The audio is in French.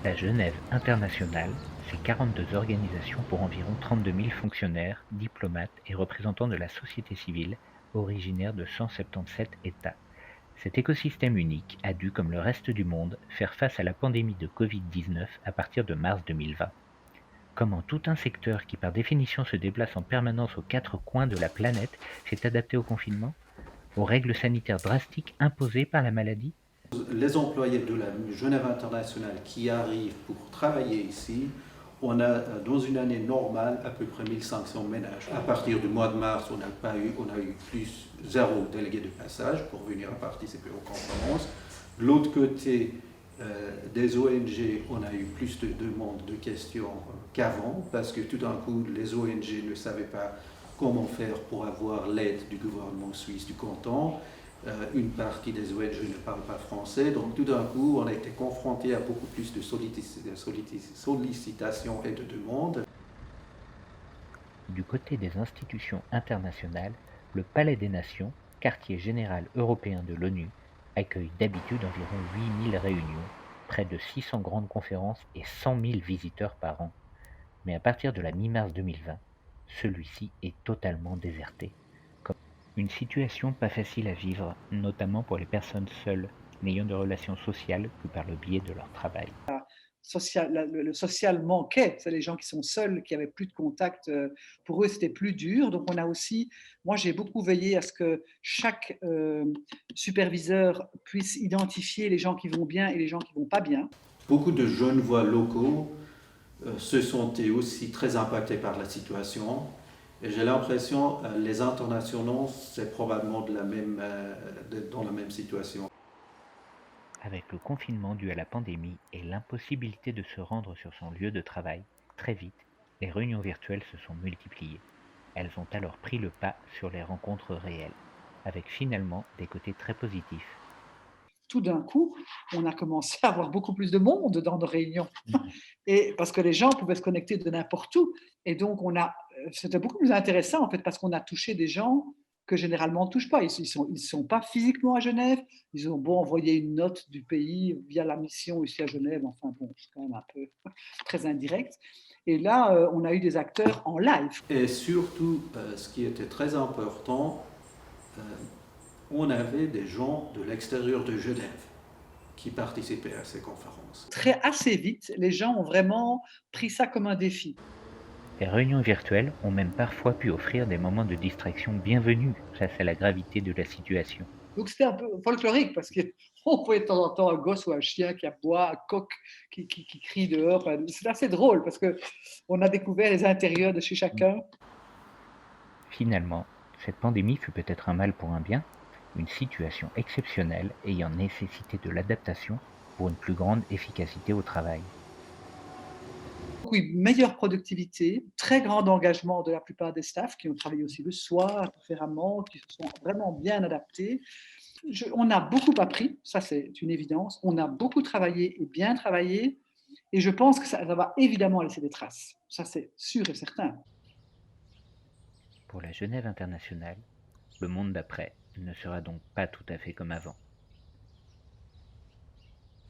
La Genève internationale, c'est 42 organisations pour environ 32 000 fonctionnaires, diplomates et représentants de la société civile, originaires de 177 États. Cet écosystème unique a dû, comme le reste du monde, faire face à la pandémie de Covid-19 à partir de mars 2020. Comment tout un secteur qui par définition se déplace en permanence aux quatre coins de la planète s'est adapté au confinement, aux règles sanitaires drastiques imposées par la maladie? Les employés de la Genève internationale qui arrivent pour travailler ici, on a dans une année normale à peu près 1500 ménages. À partir du mois de mars, on a eu plus zéro délégué de passage pour venir participer aux conférences. De l'autre côté, des ONG, on a eu plus de demandes, de questions qu'avant, parce que tout d'un coup, les ONG ne savaient pas comment faire pour avoir l'aide du gouvernement suisse du canton. Une partie des ONG ne parle pas français, donc tout d'un coup, on a été confronté à beaucoup plus de sollicitations et de demandes. Du côté des institutions internationales, le Palais des Nations, quartier général européen de l'ONU, accueille d'habitude environ 8 000 réunions, près de 600 grandes conférences et 100 000 visiteurs par an. Mais à partir de la mi-mars 2020, celui-ci est totalement déserté. Une situation pas facile à vivre, notamment pour les personnes seules, n'ayant de relations sociales que par le biais de leur travail. Le social manquait. C'est les gens qui sont seuls, qui avaient plus de contact. Pour eux, c'était plus dur. Donc, on a aussi, moi, j'ai beaucoup veillé à ce que chaque superviseur puisse identifier les gens qui vont bien et les gens qui vont pas bien. Beaucoup de jeunes voix locaux se sentaient aussi très impactés par la situation. Et j'ai l'impression que les internationaux, c'est probablement dans la même situation. Avec le confinement dû à la pandémie et l'impossibilité de se rendre sur son lieu de travail, très vite, les réunions virtuelles se sont multipliées. Elles ont alors pris le pas sur les rencontres réelles, avec finalement des côtés très positifs. Tout d'un coup, on a commencé à avoir beaucoup plus de monde dans nos réunions. Mhm. Et parce que les gens pouvaient se connecter de n'importe où. Et donc, c'était beaucoup plus intéressant, en fait, parce qu'on a touché des gens que généralement on ne touche pas. Ils sont pas physiquement à Genève. Ils ont beau envoyer une note du pays via la mission ici à Genève. Enfin, bon, c'est quand même un peu très indirect. Et là, on a eu des acteurs en live. Et surtout, ce qui était très important, euh, on avait des gens de l'extérieur de Genève qui participaient à ces conférences. Assez vite, les gens ont vraiment pris ça comme un défi. Les réunions virtuelles ont même parfois pu offrir des moments de distraction bienvenus face à la gravité de la situation. Donc c'était un peu folklorique parce qu'on voyait de temps en temps un gosse ou un chien qui aboie, un coq qui crie dehors. Enfin, c'est assez drôle parce qu'on a découvert les intérieurs de chez chacun. Finalement, cette pandémie fut peut-être un mal pour un bien, une situation exceptionnelle ayant nécessité de l'adaptation pour une plus grande efficacité au travail. Donc oui, meilleure productivité, très grand engagement de la plupart des staffs qui ont travaillé aussi le soir différemment, qui se sont vraiment bien adaptés. On a beaucoup appris, ça c'est une évidence. On a beaucoup travaillé et bien travaillé. Et je pense que ça va évidemment laisser des traces. Ça c'est sûr et certain. Pour la Genève internationale, le monde d'après ne sera donc pas tout à fait comme avant.